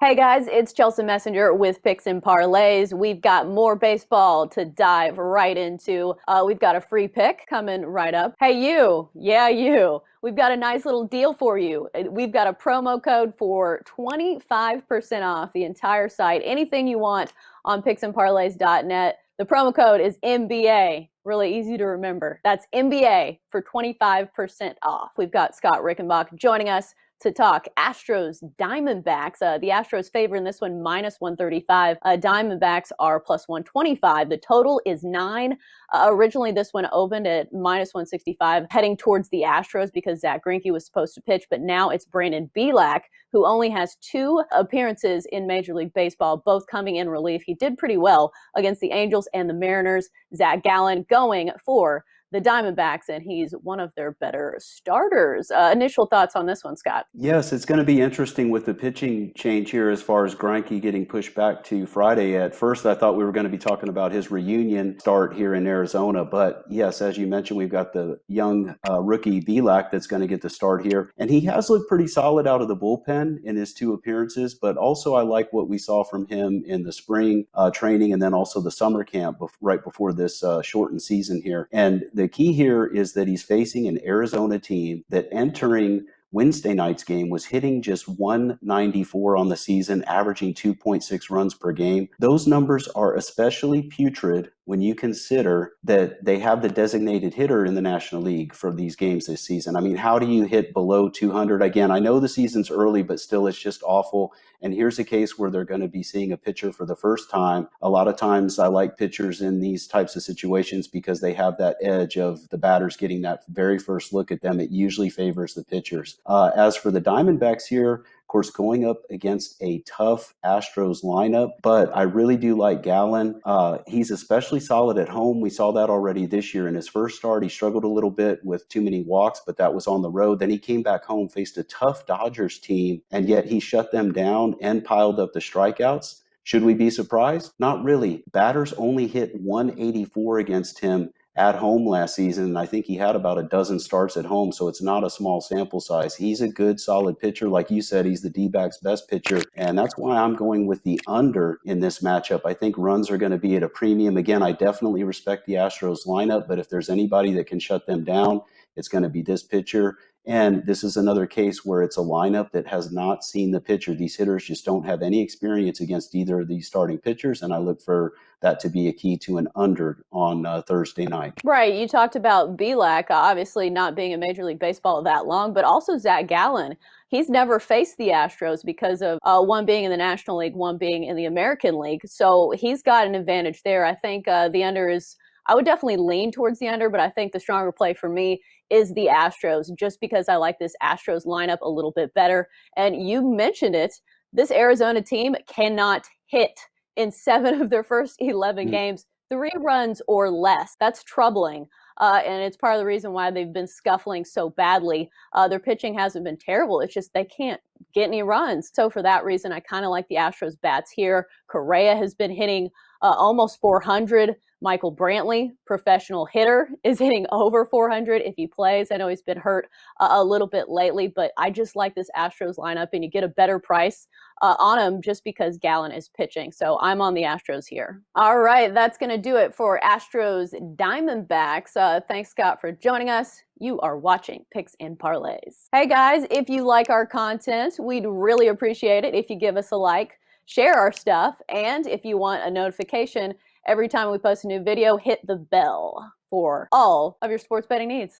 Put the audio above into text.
Hey guys, it's Chelsa Messenger with Picks and Parlays. We've got more baseball to dive right into. We've got a free pick coming right up. Hey you, yeah you. We've got a nice little deal for you. We've got a promo code for 25% off the entire site. Anything you want on picksandparlays.net. The promo code is MBA. Really easy to remember. That's MBA for 25% off. We've got Scott Rickenbach joining us to talk Astros Diamondbacks. The Astros favor in this one minus 135. Diamondbacks are plus 125. The total is 9. Originally, this one opened at minus 165, heading towards the Astros because Zach Greinke was supposed to pitch, but now it's Brandon Bielak, who only has 2 appearances in Major League Baseball, both coming in relief. He did pretty well against the Angels and the Mariners. Zach Gallen going for the Diamondbacks, and he's one of their better starters. Initial thoughts on this one, Scott? Yes, it's going to be interesting with the pitching change here as far as Greinke getting pushed back to Friday. At first, I thought we were going to be talking about his reunion start here in Arizona. But yes, as you mentioned, we've got the young rookie Bielak that's going to get the start here. And he has looked pretty solid out of the bullpen in his 2 appearances. But also, I like what we saw from him in the spring training and then also the summer camp right before this shortened season here. And the key here is that he's facing an Arizona team that entering Wednesday night's game was hitting just 194 on the season, averaging 2.6 runs per game. Those numbers are especially putrid when you consider that they have the designated hitter in the National League for these games this season. I mean, how do you hit below 200? Again, I know the season's early, but still it's just awful. And here's a case where they're going to be seeing a pitcher for the first time. A lot of times I like pitchers in these types of situations because they have that edge of the batters getting that very first look at them. It usually favors the pitchers. As for the Diamondbacks here, of course, going up against a tough Astros lineup, but I really do like Gallen. He's especially solid at home. We saw that already this year in his first start. He struggled a little bit with too many walks, but that was on the road. Then he came back home, faced a tough Dodgers team, and yet he shut them down and piled up the strikeouts. Should we be surprised? Not really. Batters only hit 184 against him at home last season, and I think he had about a dozen starts at home, so it's not a small sample size. He's a good, solid pitcher. Like you said, he's the D-backs' best pitcher, and that's why I'm going with the under in this matchup. I think runs are going to be at a premium. Again, I definitely respect the Astros lineup, but if there's anybody that can shut them down, it's going to be this pitcher. And this is another case where it's a lineup that has not seen the pitcher. These hitters just don't have any experience against either of these starting pitchers, and I look for that to be a key to an under on Thursday night. Right. You talked about Bielak, obviously not being in Major League Baseball that long, but also Zach Gallen. He's never faced the Astros because of one being in the National League, one being in the American League. So he's got an advantage there. I think the under is, I would definitely lean towards the under, but I think the stronger play for me is the Astros, just because I like this Astros lineup a little bit better. And you mentioned it, this Arizona team cannot hit in 7 of their first 11 games, 3 runs or less. That's troubling. And it's part of the reason why they've been scuffling so badly. Their pitching hasn't been terrible. It's just they can't get any runs. So for that reason, I kind of like the Astros bats here. Correa has been hitting almost 400. Michael Brantley, professional hitter, is hitting over 400 if he plays. I know he's been hurt a little bit lately, but I just like this Astros lineup, and you get a better price on him just because Gallen is pitching. So I'm on the Astros here. All right, that's going to do it for Astros Diamondbacks. Thanks, Scott, for joining us. You are watching Picks and Parlays. Hey, guys, if you like our content, we'd really appreciate it if you give us a like, share our stuff, and if you want a notification every time we post a new video, hit the bell for all of your sports betting needs.